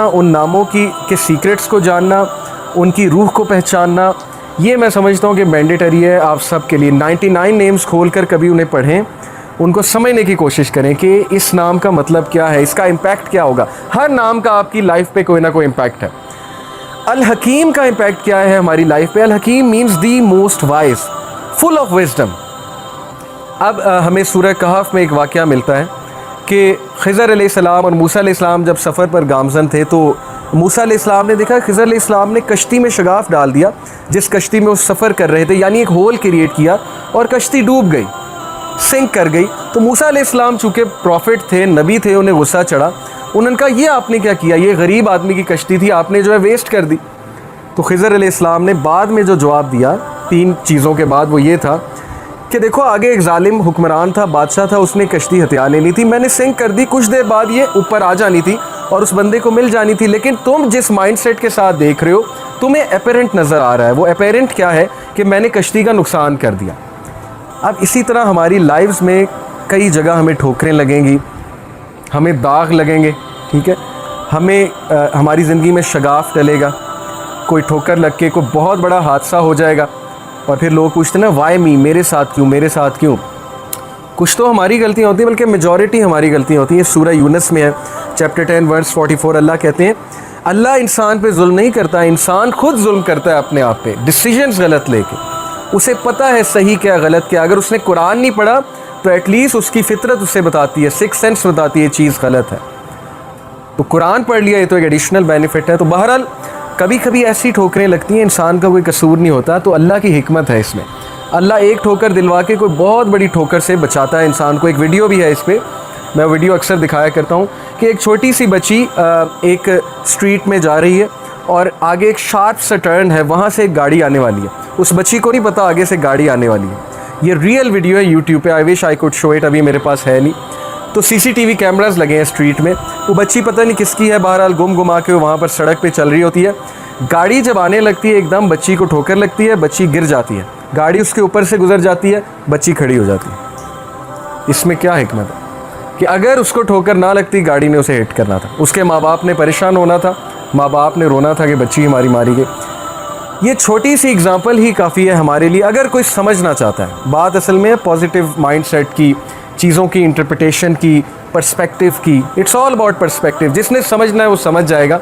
उन नामों के सीक्रेट्स को जानना, उनकी रूह को पहचानना, ये मैं समझता हूँ कि मैंडेटरी है आप सब के लिए। 99 नेम्स खोलकर कभी उन्हें पढ़ें, उनको समझने की कोशिश करें कि इस नाम का मतलब क्या है, इसका इम्पैक्ट क्या होगा। हर नाम का आपकी लाइफ पे कोई ना कोई इम्पैक्ट है। अल हकीम का इम्पैक्ट क्या है हमारी लाइफ पे? अल हकीम means the most wise, full of wisdom. अब हमें सूरह कहफ में एक वाक़या मिलता है कि खिज़र अलैहिस्सलाम और मूसा अलैहिस्सलाम जब सफ़र पर गामज़न थे तो मूसा अलैहिस्सलाम ने देखा खिज़र अलैहिस्सलाम ने कश्ती में शगाफ डाल दिया जिस कश्ती में वो सफ़र कर रहे थे, यानी एक होल क्रिएट किया और कश्ती डूब गई, सिंक कर गई। तो मूसा अलैहिस्सलाम चूँकि प्रॉफिट थे, नबी थे, उन्हें गुस्सा चढ़ा। उन्होंने कहा ये आपने क्या किया, ये गरीब आदमी की कश्ती थी, आपने जो है वेस्ट कर दी। तो खिज़र अलैहिस्सलाम ने बाद में जो जवाब दिया 3 चीज़ों के बाद, वो ये था कि देखो आगे एक जालिम हुक्मरान था, बादशाह था, उसने कश्ती हथिया लेनी थी, मैंने सिंक कर दी, कुछ देर बाद ये ऊपर आ जानी थी और उस बंदे को मिल जानी थी। लेकिन तुम जिस माइंडसेट के साथ देख रहे हो, तुम्हें अपेरेंट नज़र आ रहा है। वो अपेरेंट क्या है कि मैंने कश्ती का नुकसान कर दिया। अब इसी तरह हमारी लाइफ्स में कई जगह हमें ठोकरें लगेंगी, हमें दाग लगेंगे, ठीक है, हमें हमारी ज़िंदगी में शगाफ डलेगा, कोई ठोकर लग के कोई बहुत बड़ा हादसा हो जाएगा और फिर लोग पूछते हैं ना वाई मी, मेरे साथ क्यों, मेरे साथ क्यों। कुछ तो हमारी गलतियाँ होती हैं, बल्कि मेजॉरिटी हमारी गलतियाँ होती हैं। सूरह यूनुस में है, चैप्टर 10 वर्स 44, अल्लाह कहते हैं अल्लाह इंसान पे जुल्म नहीं करता, इंसान खुद जुल्म करता है अपने आप पे, डिसीजंस गलत लेके। उसे पता है सही क्या गलत क्या। अगर उसने कुरान नहीं पढ़ा तो एटलीस्ट उसकी फितरत उसे बताती है, सिक्स सेंस बताती है चीज़ गलत है। तो कुरान पढ़ लिया, ये तो एक एडिशनल बेनिफिट है। तो बहरहाल कभी कभी ऐसी ठोकरें लगती हैं, इंसान का कोई कसूर नहीं होता, तो अल्लाह की हिकमत है इसमें। अल्लाह एक ठोकर दिलवा के कोई बहुत बड़ी ठोकर से बचाता है इंसान को। एक वीडियो भी है इस पर, मैं वीडियो अक्सर दिखाया करता हूँ कि एक छोटी सी बच्ची एक स्ट्रीट में जा रही है और आगे एक शार्प सा टर्न है, वहाँ से एक गाड़ी आने वाली है। उस बच्ची को नहीं पता आगे से गाड़ी आने वाली है। ये रियल वीडियो है यूट्यूब पे, I wish I could show it, अभी मेरे पास है नहीं। तो सीसीटीवी कैमरास लगे हैं स्ट्रीट में। वो बच्ची पता नहीं किसकी है, बहरहाल गुम गुमा के वहाँ पर सड़क पे चल रही होती है। गाड़ी जब आने लगती है एकदम बच्ची को ठोकर लगती है, बच्ची गिर जाती है, गाड़ी उसके ऊपर से गुजर जाती है, बच्ची खड़ी हो जाती है। इसमें क्या हिकमत है कि अगर उसको ठोकर ना लगती, गाड़ी ने उसे हिट करना था, उसके माँ बाप ने परेशान होना था, माँ बाप ने रोना था कि बच्ची हमारी मारी गई। ये छोटी सी एग्जांपल ही काफ़ी है हमारे लिए, अगर कोई समझना चाहता है। बात असल में पॉजिटिव माइंडसेट की, चीज़ों की इंटरप्रिटेशन की, पर्सपेक्टिव की। It's all about perspective. जिसने समझना है वो समझ जाएगा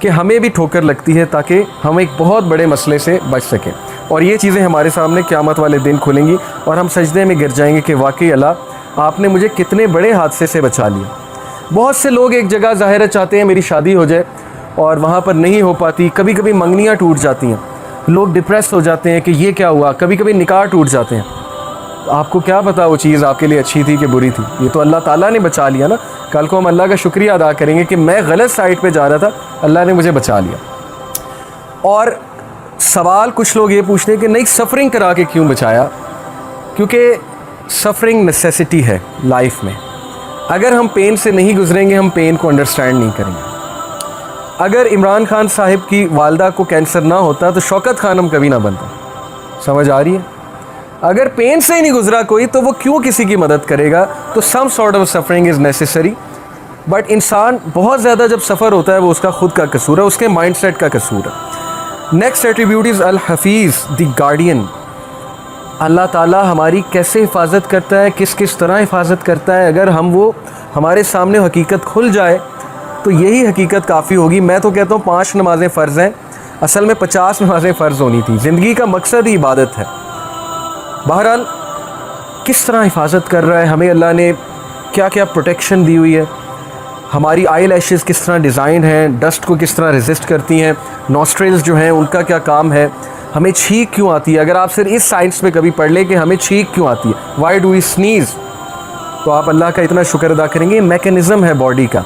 कि हमें भी ठोकर लगती है ताकि हम एक बहुत बड़े मसले से बच सकें। और ये चीज़ें हमारे सामने क़यामत वाले दिन खुलेंगी और हम सजदे में गिर जाएंगे कि वाकई अल्लाह आपने मुझे कितने बड़े हादसे से बचा लिया। बहुत से लोग एक जगह ज़ाहिर चाहते हैं मेरी शादी हो जाए और वहाँ पर नहीं हो पाती, कभी कभी मंगनियाँ टूट जाती हैं, लोग डिप्रेस हो जाते हैं कि ये क्या हुआ, कभी कभी निकाह टूट जाते हैं। तो आपको क्या पता वो चीज़ आपके लिए अच्छी थी कि बुरी थी, ये तो अल्लाह ताला ने बचा लिया ना। कल को हम अल्लाह का शुक्रिया अदा करेंगे कि मैं गलत साइड पे जा रहा था, अल्लाह ने मुझे बचा लिया। और सवाल कुछ लोग ये पूछते हैं कि नहीं सफ़रिंग करा के क्यों बचाया, क्योंकि सफ़रिंग नेसेसिटी है लाइफ में। अगर हम पेन से नहीं गुजरेंगे, हम पेन को अंडरस्टैंड नहीं करेंगे। अगर इमरान खान साहिब की वालदा को कैंसर ना होता तो शौकत खानम कभी ना बनता। समझ आ रही है? अगर पेन से ही नहीं गुजरा कोई तो वो क्यों किसी की मदद करेगा? तो some sort of suffering is necessary. But इंसान बहुत ज़्यादा जब सफ़र होता है वो उसका खुद का कसूर है, उसके माइंडसेट का कसूर है। नेक्स्ट एट्रीब्यूट इज़ अल हफीज़ द गार्डियन। अल्लाह ताला हमारी कैसे हिफाजत करता है, किस किस तरह हिफाजत करता है। अगर हम वो हमारे सामने हकीकत खुल जाए तो यही हकीकत काफ़ी होगी। मैं तो कहता हूँ 5 नमाज़ें फ़र्ज़ हैं, असल में 50 नमाज़ें फ़र्ज़ होनी थी। ज़िंदगी का मकसद ही इबादत है। बहरहाल किस तरह हिफाजत कर रहा है हमें अल्लाह ने, क्या क्या प्रोटेक्शन दी हुई है। हमारी आई लैशेज़ किस तरह डिज़ाइन हैं, डस्ट को किस तरह रेजिस्ट करती हैं, नॉस्ट्रिल्स जो हैं उनका क्या काम है, हमें छींक क्यों आती है। अगर आप सिर्फ इस साइंस में कभी पढ़ लें कि हमें छींक क्यों आती है, वाई डू वी स्नीज़, तो आप अल्लाह का इतना शुक्र अदा करेंगे। मैकेनिज़्म है बॉडी का।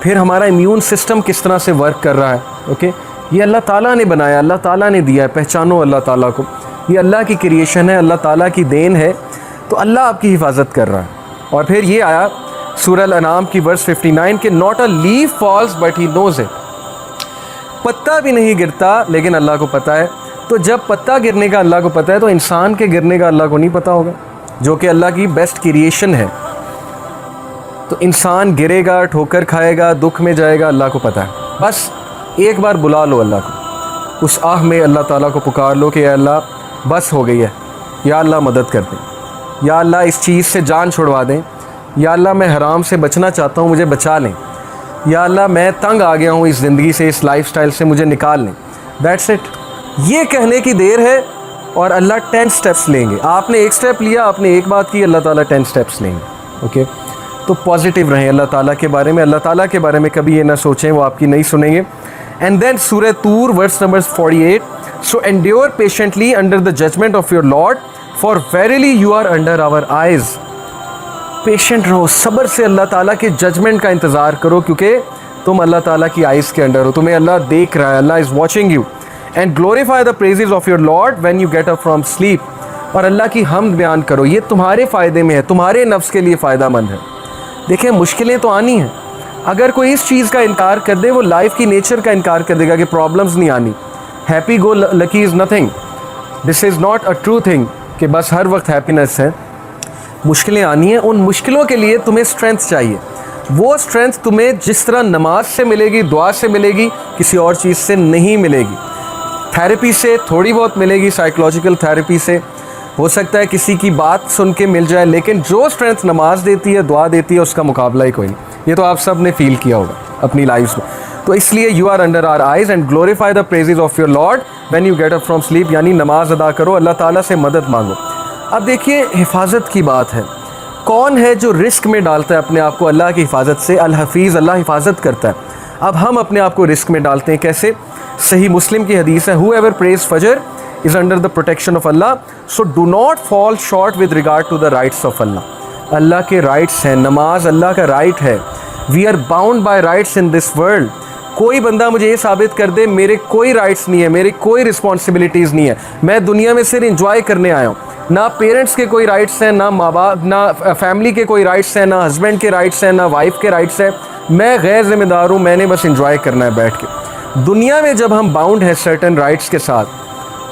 फिर हमारा इम्यून सिस्टम किस तरह से वर्क कर रहा है, ओके, ये अल्लाह ताला ने बनाया, अल्लाह ताला ने दिया है। पहचानो अल्लाह ताला को, ये अल्लाह की क्रिएशन है, अल्लाह ताला की देन है। तो अल्लाह आपकी हिफाजत कर रहा है। और फिर ये आया सूरह अल-अनाम की वर्स 59 के not a leaf falls but he knows it. पत्ता भी नहीं गिरता लेकिन अल्लाह को पता है। तो जब पत्ता गिरने का अल्लाह को पता है तो इंसान के गिरने का अल्लाह को नहीं पता होगा, जो कि अल्लाह की बेस्ट क्रिएशन है। तो इंसान गिरेगा, ठोकर खाएगा, दुख में जाएगा, अल्लाह को पता है। बस एक बार बुला लो अल्लाह को, उस आह में अल्लाह ताला को पुकार लो कि या अल्लाह बस हो गई है, या अल्लाह मदद कर दें, या अल्लाह इस चीज़ से जान छुड़वा दें, या अल्लाह मैं हराम से बचना चाहता हूँ, मुझे बचा लें, या अल्लाह मैं तंग आ गया हूँ इस ज़िंदगी से, इस लाइफस्टाइल से, मुझे निकाल लें। That's it. ये कहने की देर है और अल्लाह 10 स्टेप्स लेंगे। आपने एक स्टेप लिया, आपने एक बात की, अल्लाह ताला 10 स्टेप्स लेंगे। ओके, तो पॉजिटिव रहें अल्लाह ताला के बारे में। अल्लाह ताला के बारे में कभी ये ना सोचें वो आपकी नहीं सुनेंगे। एंड देन सूरह तूर verse number 48, so endure patiently under the judgment of your lord, for verily you are under our eyes. Patient रहो, सब्र से अल्लाह ताला के जजमेंट का इंतज़ार करो, क्योंकि तुम अल्लाह ताला की आइज़ के अंडर हो, तुम्हें अल्लाह देख रहा है, अल्लाह is watching you. And glorify the praises of your lord when you get up from sleep. और अल्लाह की हमद बयान करो, ये तुम्हारे फ़ायदे में है, तुम्हारे नफ्स के लिए फ़ायदा मंद है। देखें, मुश्किलें तो आनी हैं, अगर कोई इस चीज़ का इनकार कर दे, वो लाइफ की नेचर का इनकार कर देगा कि प्रॉब्लम्स नहीं आनी। Happy go lucky is nothing, this is not a true thing कि बस हर वक्त हैप्पीनेस है। मुश्किलें आनी हैं, उन मुश्किलों के लिए तुम्हें स्ट्रेंथ चाहिए। वो स्ट्रेंथ तुम्हें जिस तरह नमाज से मिलेगी, दुआ से मिलेगी, किसी और चीज़ से नहीं मिलेगी। थेरेपी से थोड़ी बहुत मिलेगी, साइकोलॉजिकल थेरेपी से हो सकता है किसी की बात सुन के मिल जाए, लेकिन जो स्ट्रेंथ नमाज देती है, दुआ देती है, उसका मुकाबला ही कोई नहीं। ये तो आप सब ने फील किया होगा अपनी लाइफ में। तो इसलिए you are under our eyes and glorify the praises of your lord when you get up from sleep, यानी नमाज अदा करो, अल्लाह ताला से मदद मांगो। अब देखिए, हिफाजत की बात है। कौन है जो रिस्क में डालता है अपने आप को अल्लाह की हिफाजत से? अल हफीज़, अल्लाह हिफाजत करता है। अब हम अपने आप को रिस्क में डालते हैं कैसे? सही मुस्लिम की हदीस है, हूएवर प्रेज फजर is under the protection of अल्लाह, so do not fall short with regard to the rights of अल्लाह। अल्लाह के राइट्स हैं, नमाज अल्लाह का राइट है। We are bound by rights in this world. कोई बंदा मुझे ये साबित कर दे मेरे कोई राइट्स नहीं है, मेरी कोई रिस्पॉन्सिबिलिटीज़ नहीं है, मैं दुनिया में सिर्फ इंजॉय करने आया हूँ। ना पेरेंट्स के कोई राइट्स हैं, ना माँ बाप, ना फैमिली के कोई राइट्स हैं, ना हस्बैंड के राइट्स हैं, ना वाइफ के राइट्स हैं। मैं गैर जिम्मेदार हूँ, मैंने बस इंजॉय करना है बैठ के। दुनिया में जब हम बाउंड हैं सर्टन राइट्स के साथ,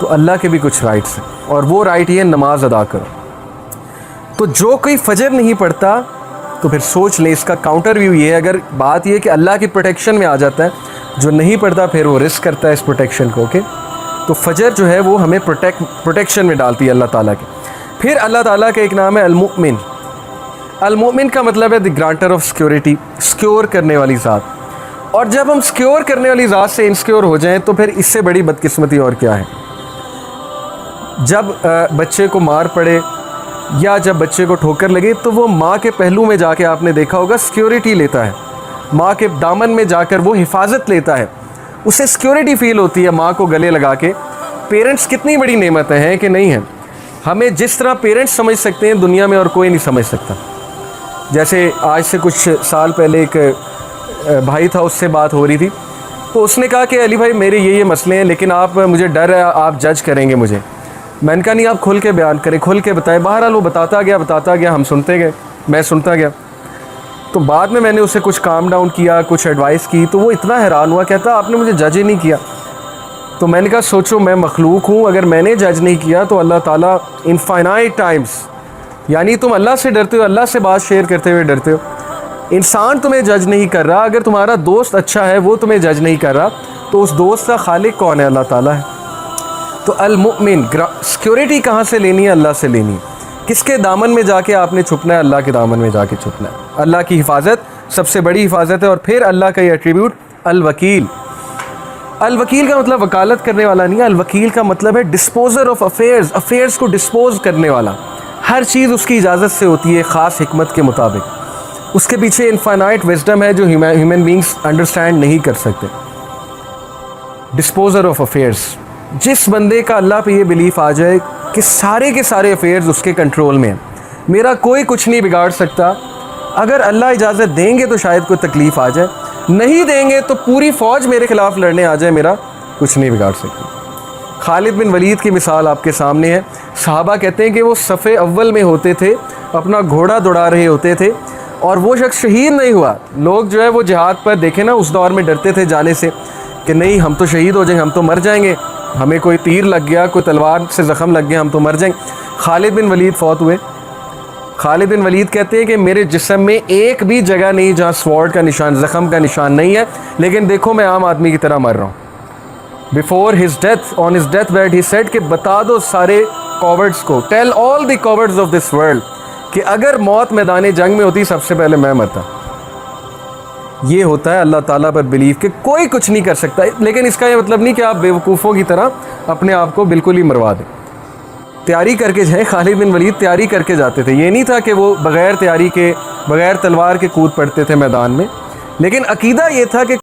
तो अल्लाह के भी कुछ राइट्स हैं, और वो राइट ये नमाज अदा करो। तो जो कोई फजर नहीं पढ़ता, तो फिर सोच ले, इसका काउंटर व्यू ये है, अगर बात ये कि अल्लाह की प्रोटेक्शन में आ जाता है, जो नहीं पढ़ता फिर वो रिस्क करता है इस प्रोटेक्शन को। ओके, तो फजर जो है वो हमें प्रोटेक्शन में डालती है अल्लाह ताला के। फिर अल्लाह ताला का एक नाम है अल-मुमिन। अल-मुमिन का मतलब है the grantor of security, secure करने वाली ज़ात। और जब हम सिक्योर करने वाली ज़ात से इनसिक्योर हो जाएं, तो फिर इससे बड़ी बदकिस्मती और क्या है? जब बच्चे को मार पड़े या जब बच्चे को ठोकर लगे, तो वो माँ के पहलू में जाके, आपने देखा होगा, सिक्योरिटी लेता है, माँ के दामन में जाकर वो हिफाजत लेता है, उसे सिक्योरिटी फील होती है माँ को गले लगा के। पेरेंट्स कितनी बड़ी नेमतें हैं कि नहीं है? हमें जिस तरह पेरेंट्स समझ सकते हैं दुनिया में और कोई नहीं समझ सकता। जैसे आज से कुछ साल पहले एक भाई था, उससे बात हो रही थी, तो उसने कहा कि अली भाई मेरे ये मसले हैं, लेकिन आप, मुझे डर है आप जज करेंगे मुझे। मैंने कहा नहीं, आप खुल के बयान करें, खुल के बताएं। बहरहाल वो बताता गया, हम सुनते गए, मैं सुनता गया। तो बाद में मैंने उसे कुछ काम डाउन किया, कुछ एडवाइस की, तो वो इतना हैरान हुआ, कहता आपने मुझे जज ही नहीं किया। तो मैंने कहा सोचो, मैं मखलूक हूँ, अगर मैंने जज नहीं किया तो अल्लाह ताला इनफाइनाइट टाइम्स, यानी तुम अल्लाह से डरते हो, अल्लाह से बात शेयर करते हुए डरते हो। इंसान तुम्हें जज नहीं कर रहा, अगर तुम्हारा दोस्त अच्छा है वो तुम्हें जज नहीं कर रहा, तो उस दोस्त का खालिक कौन है? अल्लाह ताला है। तो अल-मुमिन, सिक्योरिटी कहाँ से लेनी है? अल्लाह से लेनी है। किसके दामन में जाके आपने छुपना है? अल्लाह के दामन में जाके छुपना है। अल्लाह की हिफाजत सबसे बड़ी हिफाजत है। और फिर अल्लाह का ये एट्रीब्यूट अल-वकील। अल-वकील का मतलब वकालत करने वाला नहीं है, अल-वकील का मतलब है डिस्पोजर ऑफ अफेयर्स, अफेयर्स को डिस्पोज करने वाला। हर चीज़ उसकी इजाज़त से होती है, ख़ास हिकमत के मुताबिक। उसके पीछे इनफाइनाइट विजडम है जो ह्यूमन बींग्स अंडरस्टैंड नहीं कर सकते। डिस्पोजर ऑफ अफेयर्स, जिस बंदे का अल्लाह पे ये बिलीफ आ जाए कि सारे के सारे अफेयर्स उसके कंट्रोल में हैं, मेरा कोई कुछ नहीं बिगाड़ सकता, अगर अल्लाह इजाज़त देंगे तो शायद कोई तकलीफ़ आ जाए, नहीं देंगे तो पूरी फ़ौज मेरे ख़िलाफ़ लड़ने आ जाए, मेरा कुछ नहीं बिगाड़ सकती। खालिद बिन वलीद की मिसाल आपके सामने है। सहाबा कहते हैं कि वो सफ़े अव्वल में होते थे, अपना घोड़ा दौड़ा रहे होते थे, और वो शख्स शहीद नहीं हुआ। लोग जो है वो जिहाद पर देखे ना, उस दौर में डरते थे जाने से कि नहीं हम तो शहीद हो जाएंगे, हम तो मर जाएंगे, हमें कोई तीर लग गया, कोई तलवार से ज़ख़म लग गया, हम तो मर जाएंगे। खालिद बिन वलीद फौत हुए। खालिद बिन वलीद कहते हैं कि मेरे जिस्म में एक भी जगह नहीं जहाँ स्वॉर्ड का निशान, ज़ख़म का निशान नहीं है, लेकिन देखो मैं आम आदमी की तरह मर रहा हूँ। Before his death, on his death bed he said कि बता दो सारे कॉवर्ड्स को, tell all the cowards of this world, कि अगर मौत मैदान जंग में होती सबसे पहले मैं मरता। ये होता है अल्लाह ताला पर बिलीव कि कोई कुछ नहीं कर सकता। लेकिन इसका ये मतलब नहीं कि आप बेवकूफ़ों की तरह अपने आप को बिल्कुल ही मरवा दें। तैयारी करके जाए, खालिद बिन वलीद तैयारी करके जाते थे। ये नहीं था कि वो बग़ैर तैयारी के, बग़ैर तलवार के कूद पड़ते थे मैदान में, लेकिन अकीदा ये था कि